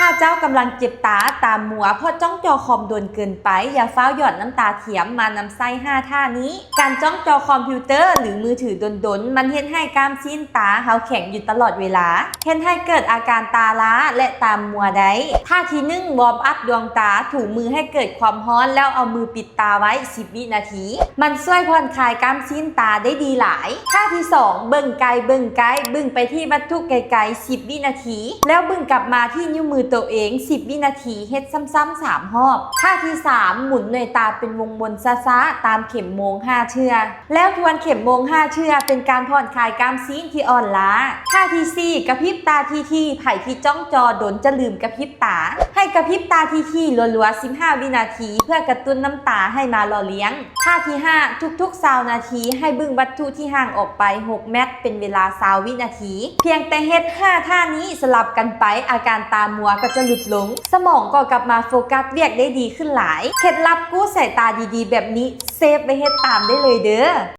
ถ้าเจ้ากำลังเจ็บตาตามมัวเพราะจ้องจอคอมโดนเกินไปอย่าฟ้าวหยอดน้ำตาเทียมมานำไส้5ท่านี้การจ้องจอคอมพิวเตอร์หรือมือถือดนมันเฮ็ดให้กล้ามซีนตาเฮาแข็งอยู่ตลอดเวลาเฮ็ดให้เกิดอาการตาล้าและตามมัวได้ท่าที่1วอร์มอัพดวงตาถูมือให้เกิดความร้อนแล้วเอามือปิดตาไว้10วินาทีมันช่วยผ่อนคลายกล้ามซีนตาได้ดีหลายท่าที่2เบิ่งไกลบึ่งไปที่วัตถุไกลๆ10วินาทีแล้วบึ่งกลับมาที่นิ้วมือตัวเอง10วินาทีเฮ็ดซ้ำๆ3รอบท่าที่3หมุนหน่วยตาเป็นวงบนช้าๆตามเข็มโมง5เชือกแล้วทวนเข็มโมง5เชือกเป็นการผ่อนคลายกล้ามซีนที่อ่อนล้าท่าที่4กระพริบตาที่ไผ่ที่จ้องจอโดนจะลืมกระพริบตาให้กระพริบตาที่รัวๆ15วินาทีเพื่อกระตุ้นน้ำตาให้มาหล่อเลี้ยงท่าที่5ทุกๆ20นาทีให้บึ้งวัตถุที่ห่างออกไป6เมตรเป็นเวลา20วินาทีเพียงแต่เฮ็ด5ท่านี้สลับกันไปอาการตามัวก็จะหลุดลงสมองก็กลับมาโฟกัสเวียกได้ดีขึ้นหลายเคล็ดลับกู้สายตาดีๆแบบนี้เซฟไว้เฮ็ดตามได้เลยเด้อ